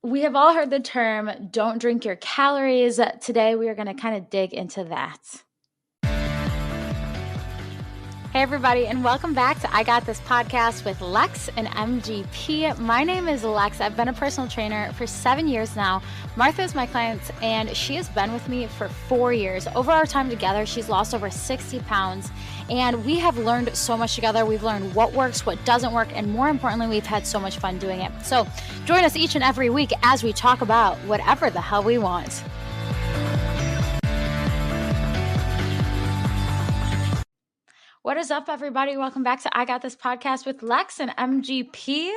We have all heard the term don't drink your calories. Today, we are going to kind of dig into that. Hey, everybody, and welcome back to I Got This podcast with Lex and MGP. My name is Lex. I've been a personal trainer for 7 years now. Martha is my client, and she has been with me for 4 years. Over our time together, she's lost over 60 pounds, and we have learned so much together. We've learned what works, what doesn't work, and more importantly, we've had so much fun doing it. So join us each and every week as we talk about whatever the hell we want. What is up, everybody? Welcome back to I Got This podcast with Lex and MGP.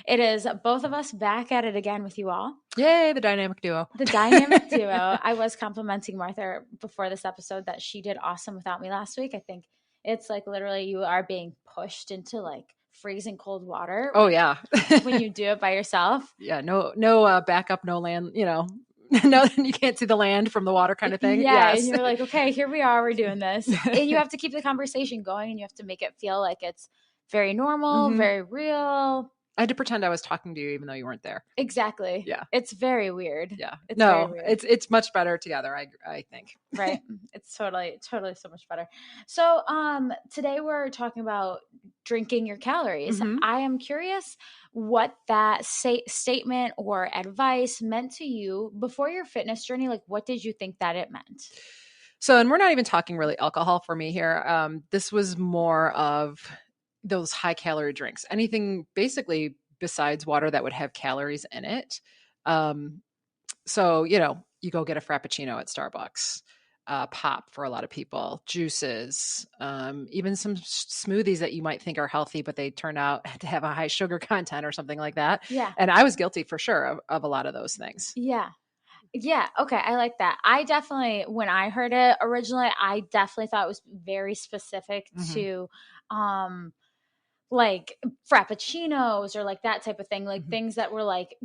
It is both of us back at it again with you all. Yay, the dynamic duo. The dynamic duo. I was complimenting Martha before this episode that she did awesome without me last week. I think it's like literally you are being pushed into like freezing cold water. Oh, yeah. When you do it by yourself. Yeah, no backup, no land, no, you can't see the land from the water kind of thing. Yeah, yes. And you're like, okay, here we are, we're doing this. And you have to keep the conversation going, and you have to make it feel like it's very normal, very real. I had to pretend I was talking to you even though you weren't there. Exactly. Yeah. It's very weird. Yeah. It's very weird. It's much better together, I think. Right. It's totally so much better. So today we're talking about drinking your calories. I am curious what that statement or advice meant to you before your fitness journey. Like, what did you think that it meant? So, and we're not even talking really alcohol for me here. This was more of those high calorie drinks, anything basically besides water that would have calories in it. So, you go get a Frappuccino at Starbucks, pop for a lot of people, juices, even some smoothies that you might think are healthy, but they turn out to have a high sugar content or something like that. Yeah. And I was guilty for sure of a lot of those things. Yeah. Yeah. Okay. I like that. I definitely, when I heard it originally, I definitely thought it was very specific to, like Frappuccinos or like that type of thing, like things that were like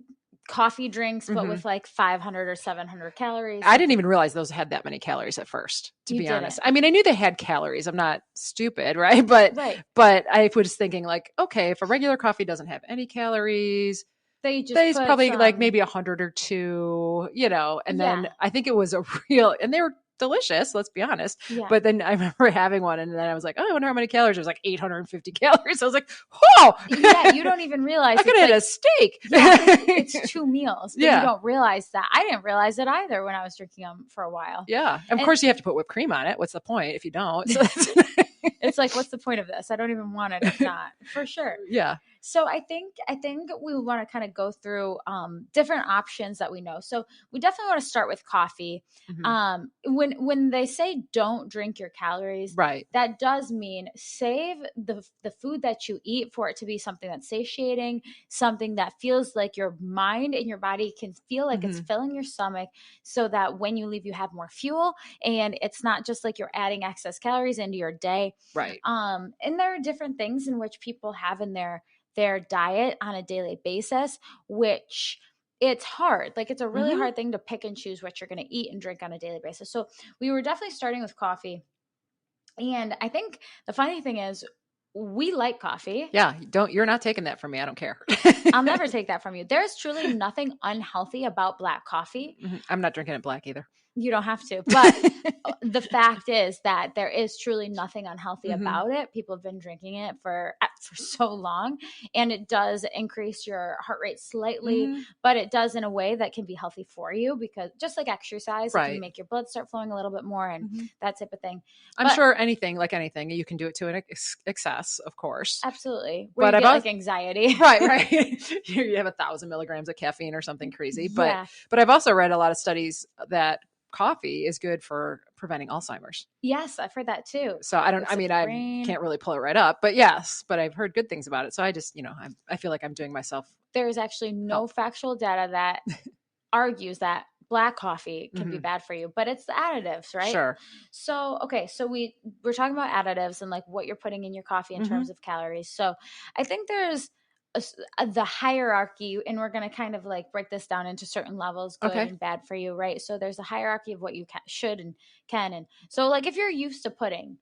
coffee drinks, but with like 500 or 700 calories. I didn't even realize those had that many calories at first, to be honest. I mean, I knew they had calories. I'm not stupid, right? But I was thinking like, okay, if a regular coffee doesn't have any calories, they probably like maybe 100 or two, and then I think it was and they were delicious, let's be honest. Yeah. But then I remember having one and then I was like, oh, I wonder how many calories. It was like 850 calories. I was like, whoa. Yeah, you don't even realize. I could have had a steak. Yeah, it's 2 meals. But yeah. You don't realize that. I didn't realize it either when I was drinking them for a while. Yeah. Of course you have to put whipped cream on it. What's the point if you don't? So it's like, what's the point of this? I don't even want it if not, for sure. Yeah. So I think we want to kind of go through different options that we know. So we definitely want to start with coffee. When they say don't drink your calories, right, that does mean save the food that you eat for it to be something that's satiating, something that feels like your mind and your body can feel like it's filling your stomach, so that when you leave you have more fuel and it's not just like you're adding excess calories into your day. Right. And there are different things in which people have in their diet on a daily basis, which it's hard. Like it's a really hard thing to pick and choose what you're going to eat and drink on a daily basis. So we were definitely starting with coffee. And I think the funny thing is we like coffee. Yeah. You're not taking that from me. I don't care. I'll never take that from you. There's truly nothing unhealthy about black coffee. I'm not drinking it black either. You don't have to. But the fact is that there is truly nothing unhealthy about it. People have been drinking it for so long, and it does increase your heart rate slightly, but it does in a way that can be healthy for you, because just like exercise, it can make your blood start flowing a little bit more and that type of thing. I'm sure anything, you can do it to an excess, of course. Absolutely. Where you get like anxiety. Right. You have 1,000 milligrams of caffeine or something crazy. But I've also read a lot of studies that coffee is good for preventing Alzheimer's. Yes, I've heard that too. So I can't really pull it right up, but I've heard good things about it. So I just, I feel like I'm doing myself. There's actually no factual data that argues that black coffee can be bad for you, but it's the additives, right? Sure. So, okay. So we're talking about additives and like what you're putting in your coffee in terms of calories. So I think there's the hierarchy, and we're going to kind of like break this down into certain levels, good and bad for you, right? So there's a hierarchy of what you should and can. And so like if you're used to putting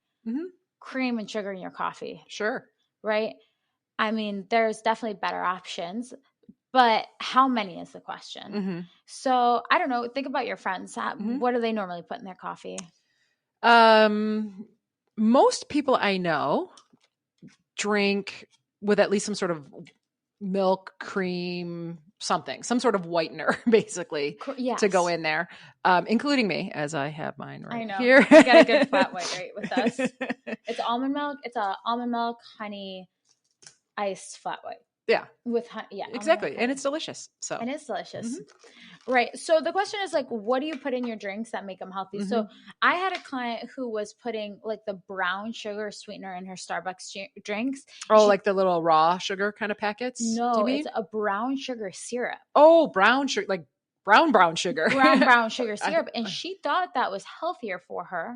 cream and sugar in your coffee, sure, right? I mean, there's definitely better options, but how many is the question. Mm-hmm. So I don't know. Think about your friends. Mm-hmm. What do they normally put in their coffee? Most people I know drink with at least some sort of milk, cream, something, some sort of whitener, basically, Yes. to go in there, including me, as I have mine right I know. here. You got a good flat white, right, with us. It's almond milk. It's a almond milk, honey, iced flat white. Yeah. With honey. Yeah. Exactly. And it's delicious. So. And it's delicious. Mm-hmm. Right. So the question is like, what do you put in your drinks that make them healthy? Mm-hmm. So I had a client who was putting like the brown sugar sweetener in her Starbucks drinks. Oh, like the little raw sugar kind of packets? No, it's a brown sugar syrup. Oh, brown sugar, like brown sugar. Brown sugar syrup. And she thought that was healthier for her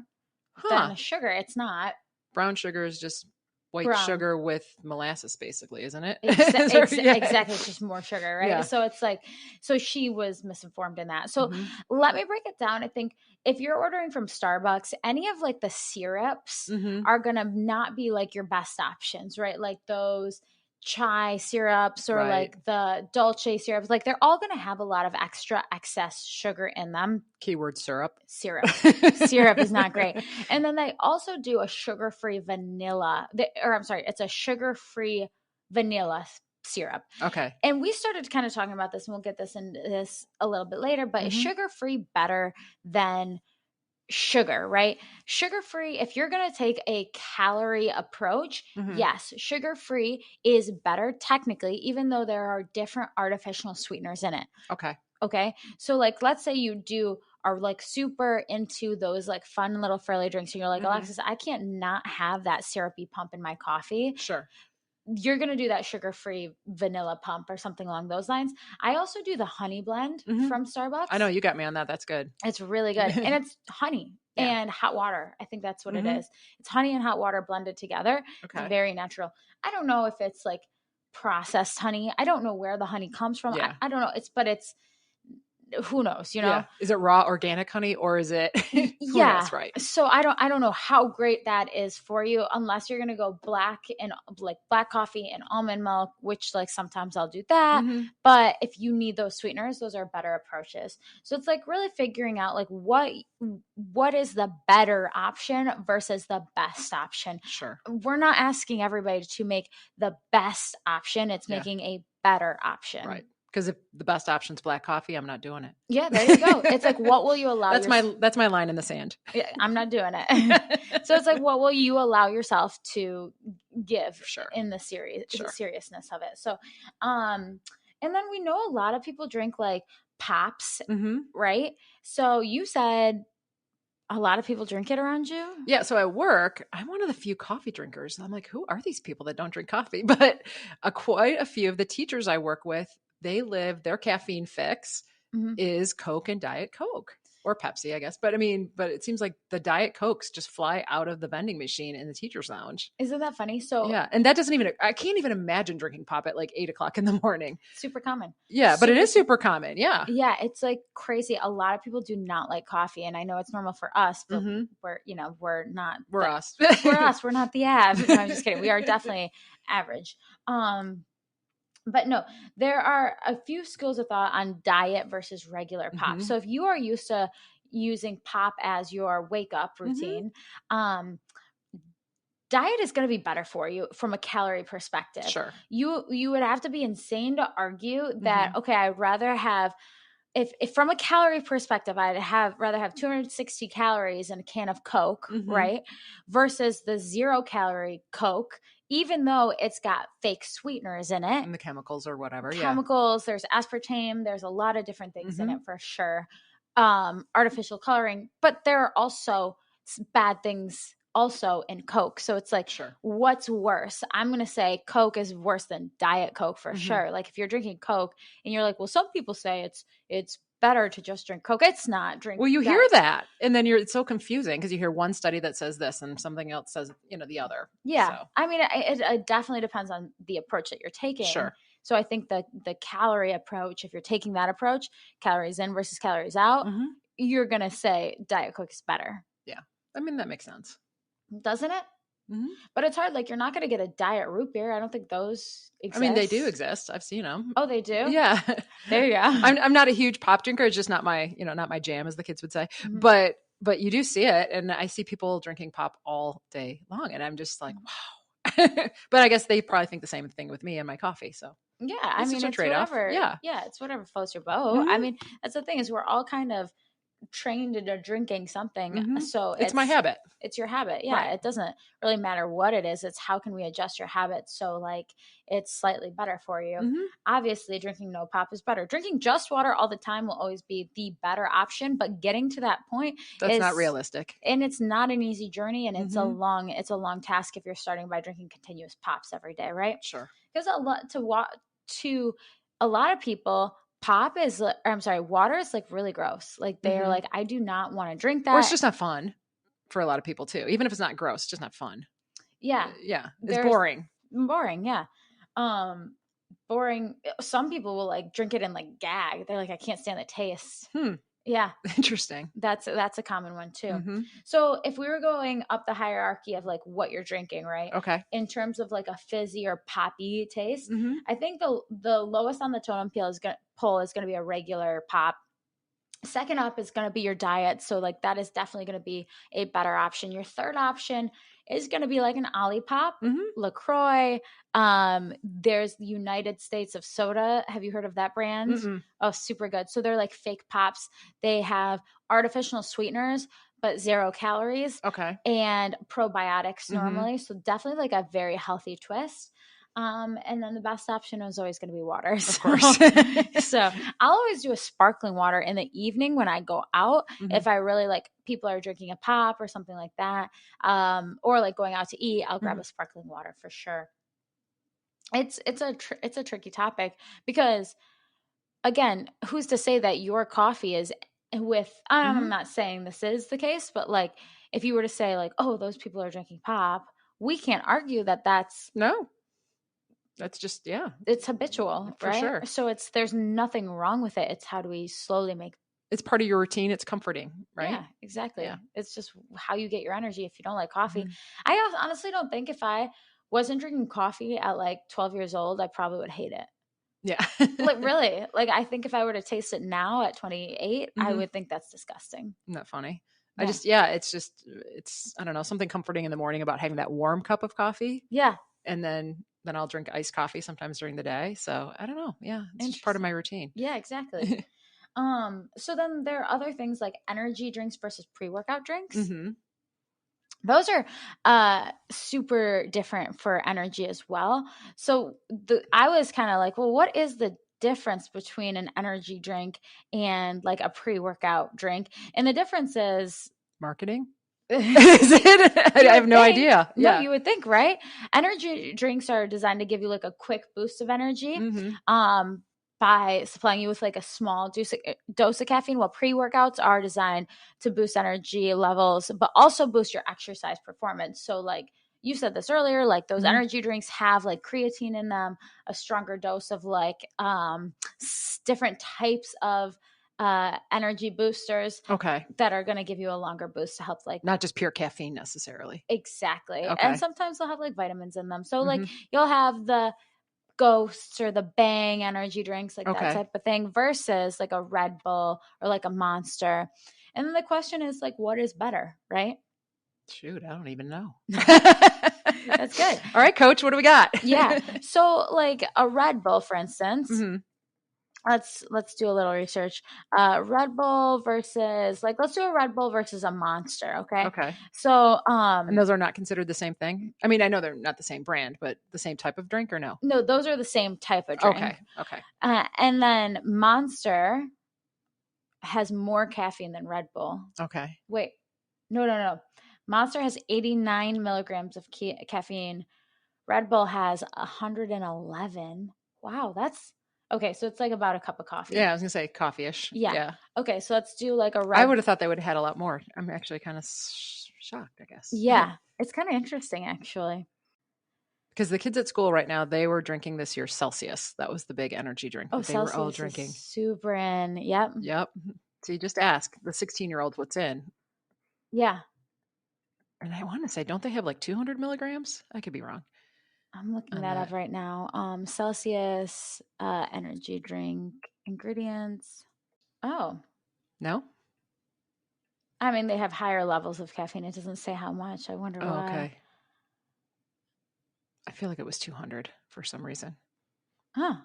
than sugar. It's not. Brown sugar is just white sugar with molasses, basically, isn't it? Exactly. It's just more sugar, right? Yeah. So it's like, so she was misinformed in that. So let me break it down. I think if you're ordering from Starbucks, any of like the syrups are going to not be like your best options, right? Like those chai syrups or like the dolce syrups, like they're all going to have a lot of excess sugar in them. Keyword syrup. Syrup is not great. And then they also do a sugar-free vanilla, it's a sugar-free vanilla syrup. Okay. And we started kind of talking about this, and we'll get this into this a little bit later, but is sugar-free better than sugar, right? Sugar-free, if you're going to take a calorie approach, yes, sugar-free is better technically, even though there are different artificial sweeteners in it. Okay. So like, let's say you are like super into those like fun little frilly drinks and you're like, Alexis, I can't not have that syrupy pump in my coffee. Sure. You're going to do that sugar-free vanilla pump or something along those lines. I also do the honey blend from Starbucks. I know, you got me on that. That's good. It's really good. And it's honey and hot water. I think that's what it is. It's honey and hot water blended together. Okay. It's very natural. I don't know if it's like processed honey. I don't know where the honey comes from. Yeah. I don't know. It's who knows, you know? Yeah. Is it raw organic honey or is it? Who knows, right. So I don't know how great that is for you unless you're going to go black coffee and almond milk, which like sometimes I'll do that. But if you need those sweeteners, those are better approaches. So it's like really figuring out like what is the better option versus the best option. Sure. We're not asking everybody to make the best option. It's making a better option. Right. Because if the best option is black coffee, I'm not doing it. Yeah, there you go. It's like, what will you allow? That's my line in the sand. Yeah, I'm not doing it. So it's like, what will you allow yourself to give in the seriousness of it? So, and then we know a lot of people drink like pops, right? So you said a lot of people drink it around you? Yeah. So at work, I'm one of the few coffee drinkers. I'm like, who are these people that don't drink coffee? But quite a few of the teachers I work with, their caffeine fix is Coke and Diet Coke or Pepsi, I guess. But it seems like the Diet Cokes just fly out of the vending machine in the teacher's lounge. Isn't that funny? So yeah. And I can't even imagine drinking pop at like 8:00 in the morning. Super common. Yeah. But it is super common. Yeah. Yeah. It's like crazy. A lot of people do not like coffee. And I know it's normal for us, but we're not. We're us. We're us. We're not the average. No, I'm just kidding. We are definitely average. But no, there are a few schools of thought on diet versus regular pop. So if you are used to using pop as your wake up routine, diet is going to be better for you from a calorie perspective. Sure. You would have to be insane to argue that, okay, I'd rather have, if from a calorie perspective, I'd rather have 260 calories in a can of Coke, right? Versus the 0-calorie Coke, even though it's got fake sweeteners in it. And the chemicals or whatever. Chemicals, there's aspartame, there's a lot of different things in it for sure. Artificial coloring, but there are also bad things also in Coke. So it's like, what's worse? I'm going to say Coke is worse than Diet Coke for sure. Like if you're drinking Coke and you're like, well, some people say it's better to just drink Coke. It's not. Well, you hear that. And then it's so confusing because you hear one study that says this and something else says, the other. Yeah. So. I mean, it definitely depends on the approach that you're taking. Sure. So I think the calorie approach, if you're taking that approach, calories in versus calories out, you're going to say Diet Coke is better. Yeah. I mean, that makes sense. Doesn't it? Mhm. But it's hard. Like, you're not going to get a diet root beer. I don't think those I mean, they do exist. exist. I've seen them. Oh, they do? Yeah. There you go. I'm not a huge pop drinker. It's just not my, not my jam, as the kids would say. Mhm. But you do see it, and I see people drinking pop all day long, and I'm just like, Mhm. wow. But I guess they probably think the same thing with me and my coffee. So Yeah, I it's mean, just a it's trade-off. whatever. Yeah. Yeah, it's whatever floats your boat. I Mhm. mean, that's the thing, is we're all kind of trained into drinking something. Mhm. So It's my habit. it's your habit. Yeah, Right. it doesn't really matter what it is. It's how can we adjust your habits so like it's slightly better for you. Mhm. Obviously, drinking no pop is better. Drinking just water all the time will always be the better option, but getting to that point That's not is, realistic. and it's not an easy journey, and Mhm. it's a long task if you're starting by drinking continuous pops every day, right? Sure. Because to a lot of people, pop is or I'm sorry, water is like really gross. Like they're Mhm. like, I do not want to drink Or it's that. just not fun for a lot of people too. Even if it's not gross, it's just not fun. Yeah. Yeah. It's There's boring. boring, yeah. Um boring. Some people will like drink it and like gag. They're like, I can't stand the taste. Hmm. Yeah. Interesting. That's a common one too. Mhm. So if we were going up the hierarchy of like what you're drinking, right? Okay. In terms of like a fizzy or poppy taste, Mhm. I think the lowest on the totem pole is gonna be a regular pop. Second up is going to be your diet. So, like, that is definitely going to be a better option. Your third option is going to be like an Olipop, Mhm. LaCroix. There's the United States of Soda. Have you heard of that brand? Mm-mm. Oh, super good. So, they're like fake pops. They have artificial sweeteners, but 0 calories Okay. and probiotics Mhm. normally. So, definitely like a very healthy twist. And then the best option is always going to be water. Of course. So I'll always do a sparkling water in the evening when I go out. Mhm. If I really like people are drinking a pop or something like that, or like going out to eat, I'll grab Mhm. a sparkling water for sure. It's a tricky topic because again, who's to say that your coffee is with? I'm Mhm. not saying this is the case, but like if you were to say like, oh, those people are drinking pop, we can't argue that No. That's just it's habitual, for right? sure. So there's nothing wrong with it. It's how do we slowly make. It's part of your routine. It's comforting, right? Yeah, exactly. Yeah. It's just how you get your energy if you don't like coffee. Mhm. Honestly don't think if I wasn't drinking coffee at like 12 years old, I probably would hate it. Yeah. Like really, like I think if I were to taste it now at 28, I Mhm. would think that's disgusting. Isn't that funny? Yeah. It's I don't know, something comforting in the morning about having that warm cup of coffee, Yeah. and then I'll drink iced coffee sometimes during the day. So I don't know. Yeah, it's just part of my Interesting. routine. Yeah, exactly. So then there are other things like energy drinks versus pre-workout drinks. Mhm. Those are super different for energy as well. So I was kind of like, well, what is the difference between an energy drink and like a pre-workout drink? And the difference is Marketing? Is you it? I have would no think, idea. no, Yeah. you would think, right? Energy drinks are designed to give you like a quick boost of energy. Mhm. By supplying you with like a small dose of caffeine, while pre-workouts are designed to boost energy levels but also boost your exercise performance. So like you said this earlier, like those Mhm. energy drinks have like creatine in them, a stronger dose of like different types of energy boosters Okay. that are going to give you a longer boost to help like. Not just pure caffeine necessarily. Exactly. And Okay. sometimes they'll have like vitamins in them. So like Mhm. you'll have the Ghosts or the Bang energy drinks, like that Okay. type of thing, versus like a Red Bull or like a Monster. And then the question is like, what is better, right? Shoot, I don't even know. That's good. All right, coach, what do we got? Yeah. So like a Red Bull, for instance, Mhm. let's do a little research. Red Bull versus like let's do a Red Bull versus a Monster, okay? Okay. So And those are not considered the same thing? I mean, I know they're not the same brand, but the same type of drink or no? no, those are the same type of drink. Okay. Okay. And then Monster has more caffeine than Red Bull. Okay. Wait, no. Monster has 89 milligrams of caffeine. Red Bull has 111. Wow, that's okay. So it's like about a cup of coffee. Yeah, I was gonna say coffee-ish. Yeah. Yeah. Okay, so let's do like a I red. would have thought they would have had a lot more. I'm actually kind of shocked, I guess. Yeah, it's kind of interesting actually. Because the kids at school right now, they were drinking this year Celsius. That was the big energy drink Oh, that they were all Celsius drinking. is super in. Yep. Yep. So you just ask the 16-year-old what's in. Yeah. And I want to say, don't they have like 200 milligrams? I could be wrong I'm looking on that that. up right now. Celsius energy drink ingredients. Oh, No? I mean, they have higher levels of caffeine. It doesn't say how much. I wonder Oh, why. okay. I feel like it was 200 for some reason. Huh.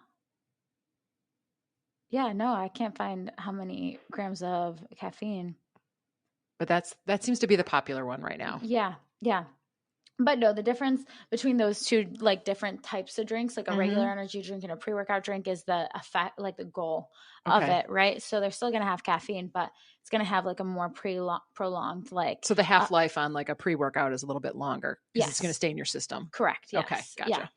Yeah, no, I can't find how many grams of caffeine. But that seems to be the popular one right now. Yeah, yeah. But no, the difference between those two like different types of drinks, like a regular Mm-hmm. energy drink and a pre-workout drink, is the effect, like the goal of Okay. it, right? So they're still gonna have caffeine, but it's gonna have like a more prolonged like So the uh, half-life on like a pre-workout is a little bit longer because it's going to yes. stay in your system. Correct. Okay, Yes. Yeah. gotcha.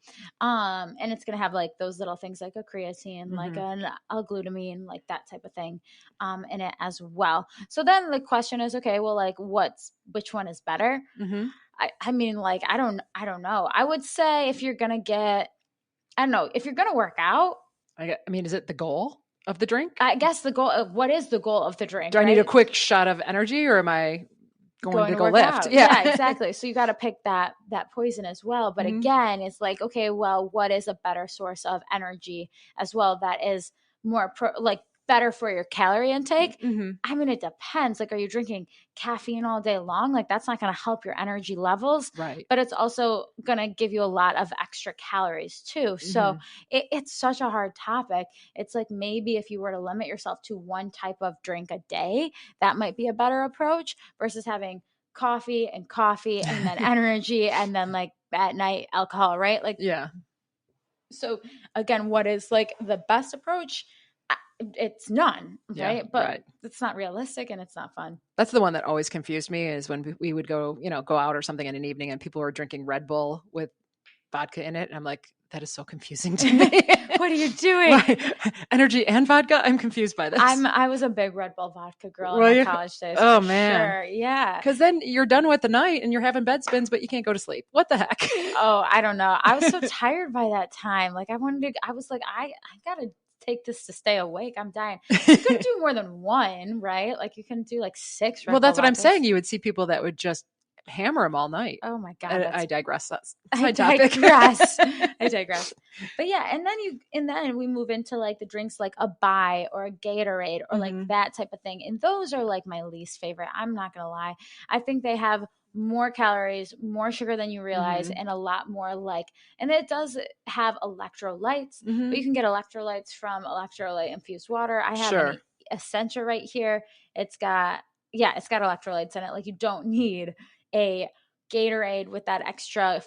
And it's gonna have like those little things like a creatine, like Mm-hmm. a glutamine, like that type of thing, in it as well. So then the question is, okay, well, like, which one is better? Mm-hmm. I mean, like, I don't know. I would say if you're gonna get, I don't know, if you're gonna work out, I mean, is it the goal of the drink? I guess the goal of what is the goal of the drink, Do I need a right? quick shot of energy or am I going Going to to go work lift? out. Yeah. Yeah, exactly. So you got to pick that poison as well. But Mm-hmm. again, it's like, okay, well, what is a better source of energy as well that is more like better for your calorie intake? Mm-hmm. I mean, it depends. Like, are you drinking caffeine all day long? Like, that's not going to help your energy levels, Right. but it's also going to give you a lot of extra calories too. So Mm-hmm. it's such a hard topic. It's like maybe if you were to limit yourself to one type of drink a day, that might be a better approach versus having coffee and then energy and then like at night alcohol, right? Like, Yeah. so again, what is like the best approach? It's none, Yeah. right? But Right. it's not realistic and it's not fun. That's the one that always confused me is when we would go, go out or something in an evening and people were drinking Red Bull with vodka in it. And I'm like, that is so confusing to me. What are you doing? Why? Energy and vodka? I'm confused by this. I was a big Red Bull vodka girl in Will my you? college days Oh, for man. sure. Yeah. Because then you're done with the night and you're having bed spins, but you can't go to sleep. What the heck? Oh, I don't know. I was so tired by that time. Like I was like, I gotta take this to stay awake. I'm dying. You couldn't do more than one, right? Like you couldn't do like six Well, Red Bull that's what I'm vodkas. saying. You would see people that would just hammer them all night. Oh my God, I digress. That's I my topic. digress. I digress. But yeah, and then we move into like the drinks like a Bai or a Gatorade or like Mhm. that type of thing. And those are like my least favorite. I'm not gonna lie. I think they have more calories, more sugar than you realize, Mhm. and a lot more like, and it does have electrolytes, but Mhm. you can get electrolytes from electrolyte infused water. I have Sure. an Essentia right here. It's got, yeah, it's got electrolytes in it. Like you don't need a Gatorade with that extra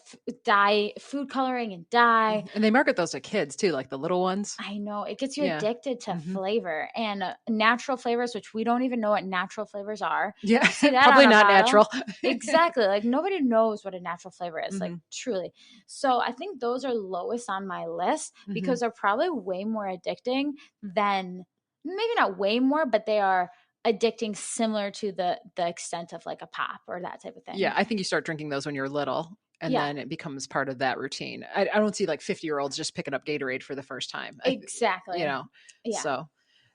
dye, food coloring and dye. And they market those to kids too, like the little ones. I know it gets you Yeah. addicted to Mhm. flavor and natural flavors, which we don't even know what natural flavors are. Yeah. You see that Probably on a not bottle. natural. Exactly. Like nobody knows what a natural flavor is, like Mhm. truly. So I think those are lowest on my list Mhm. because they're probably way more addicting than, maybe not way more, but they are addicting similar to the extent of like a pop or that type of thing. Yeah, I think you start drinking those when you're little, and Yeah, then it becomes part of that routine. I don't see like 50-year-olds just picking up Gatorade for the first time. You exactly. know, Yeah. so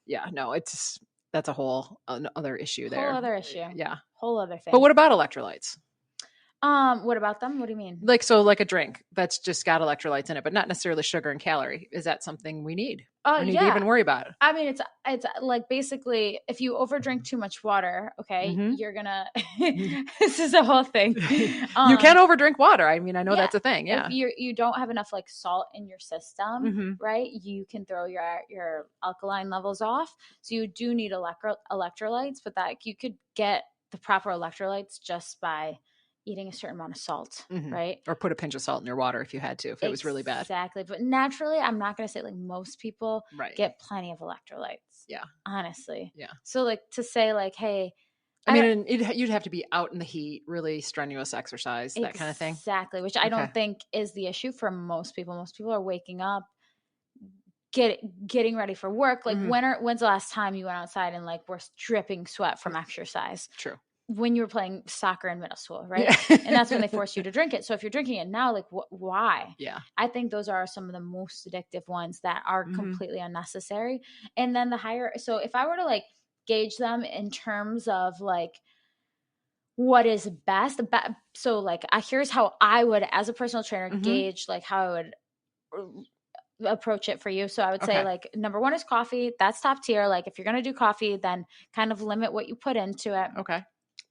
yeah, no, that's a whole other issue Whole there. other issue. Yeah, Whole other but thing. what about electrolytes? What about them? What do you mean? Like so, like a drink that's just got electrolytes in it, but not necessarily sugar and calorie. Is that something we need or need to Yeah. even worry about? I mean, it's like basically if you overdrink too much water, okay, Mm-hmm. you're gonna. This is a whole thing. You can overdrink water. I mean, I know Yeah, that's a thing. if Yeah. you don't have enough like salt in your system, Mm-hmm. right, you can throw your alkaline levels off. So you do need electrolytes, but that you could get the proper electrolytes just by eating a certain amount of salt, Mm-hmm. right? Or put a pinch of salt in your water if you had to, if it was really bad. Exactly. But naturally, I'm not going to say like most people Right. get plenty of electrolytes. Yeah. Honestly. Yeah. So like to say like, hey, I mean, you'd have to be out in the heat, really strenuous exercise, that kind of thing. Exactly, which I Okay. don't think is the issue for most people. Most people are waking up, getting ready for work. Like when's the last time you went outside and like were dripping sweat from exercise? True. When you were playing soccer in middle school, right? Yeah. And that's when they force you to drink it. So if you're drinking it now, like why? Yeah. I think those are some of the most addictive ones that are completely unnecessary. And then the higher, so if I were to like gauge them in terms of like what is best. So like, here's how I would, as a personal trainer, gauge like how I would approach it for you. So I would say like number one is coffee. That's top tier. Like if you're going to do coffee, then kind of limit what you put into it. Okay.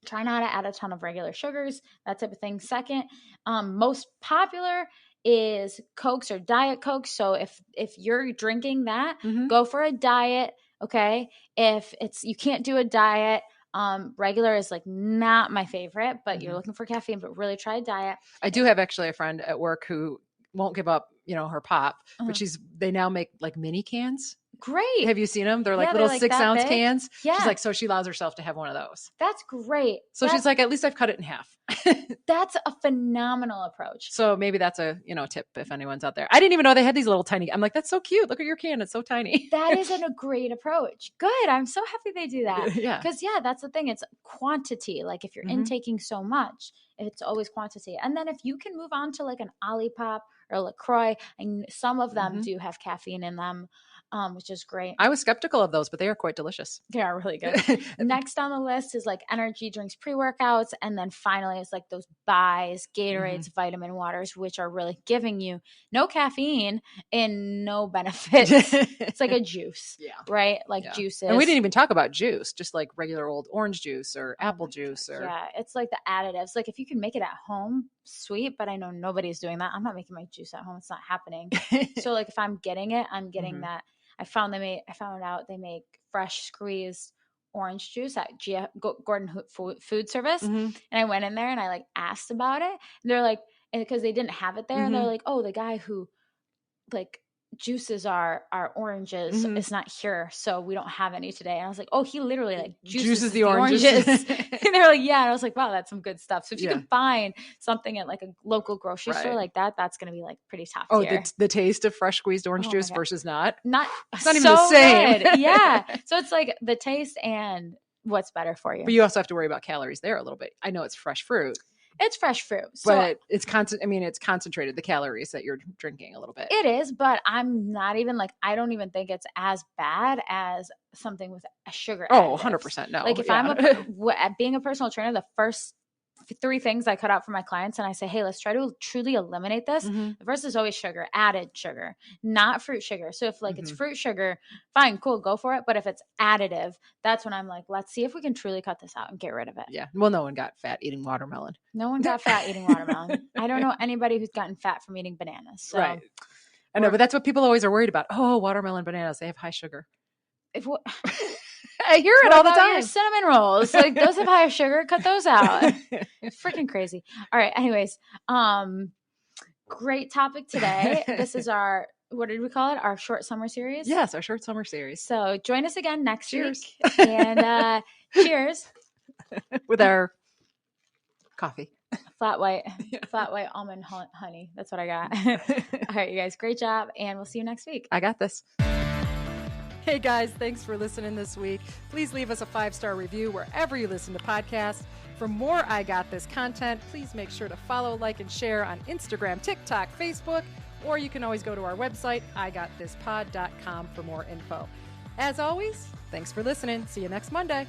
Try not to add a ton of regular sugars, that type of thing. Second, most popular is Cokes or Diet Coke. So if you're drinking that, go for a diet. Okay. If you can't do a diet, regular is like not my favorite, but you're looking for caffeine, but really try a diet. I do have actually a friend at work who won't give up, her pop, but they now make like mini cans. Great. Have you seen them? They're like little 6-ounce cans. Yeah. She's like, so she allows herself to have one of those. That's great. So she's like, at least I've cut it in half. That's a phenomenal approach. So maybe that's a, tip if anyone's out there. I didn't even know they had these little tiny, I'm like, that's so cute. Look at your can. It's so tiny. That isn't a great approach. Good. I'm so happy they do that. Yeah. Because that's the thing. It's quantity. Like if you're intaking so much, it's always quantity. And then if you can move on to like an Olipop or LaCroix, and some of them do have caffeine in them, which is great. I was skeptical of those, but they are quite delicious. They are really good. Next on the list is like energy drinks, pre-workouts. And then finally it's like those buys, Gatorades, vitamin waters, which are really giving you no caffeine and no benefits. It's like a juice, right? Like juices. And we didn't even talk about juice, just like regular old orange juice or apple juice. It's like the additives. Like if you can make it at home, sweet, but I know nobody's doing that. I'm not making my juice at home. It's not happening. So like if I'm getting it, I'm getting that. I found out they make fresh squeezed orange juice at Gordon Food Service. And I went in there and I like asked about it. And they're like, because they didn't have it there. And they're like, oh, the guy who like juices our oranges is not here, so we don't have any today. And I was like, oh, he literally like juices the oranges. And they're like, yeah. And I was like, wow, that's some good stuff. So if you can find something at like a local grocery store like that, that's going to be like pretty top tier. The taste of fresh squeezed orange juice versus it's not so even the same. Good. Yeah. So it's like the taste and what's better for you. But you also have to worry about calories there a little bit. I know it's fresh fruit. It's fresh fruit. So, but it's concentrated, the calories that you're drinking a little bit. It is, but I'm not even like, I don't even think it's as bad as something with a sugar. Oh, 100% no. Like if I'm being a personal trainer, the first 3 things I cut out for my clients and I say, hey, let's try to truly eliminate this. The first is always sugar, added sugar, not fruit sugar. So if like it's fruit sugar, fine, cool, go for it. But if it's additive, that's when I'm like, let's see if we can truly cut this out and get rid of it. Yeah. Well, no one got fat eating watermelon. No one got fat eating watermelon. I don't know anybody who's gotten fat from eating bananas. So. Right. I know, but that's what people always are worried about. Oh, watermelon bananas, they have high sugar. I hear it all the time. Your cinnamon rolls, like those have higher sugar. Cut those out. It's freaking crazy. All right. Anyways, great topic today. This is our, what did we call it? Our short summer series. Yes, our short summer series. So join us again next week. And cheers with our coffee. Flat white almond honey. That's what I got. All right, you guys, great job, and we'll see you next week. I got this. Hey guys, thanks for listening this week. Please leave us a 5-star review wherever you listen to podcasts. For more I Got This content, please make sure to follow, like, and share on Instagram, TikTok, Facebook, or you can always go to our website, igotThisPod.com for more info. As always, thanks for listening. See you next Monday.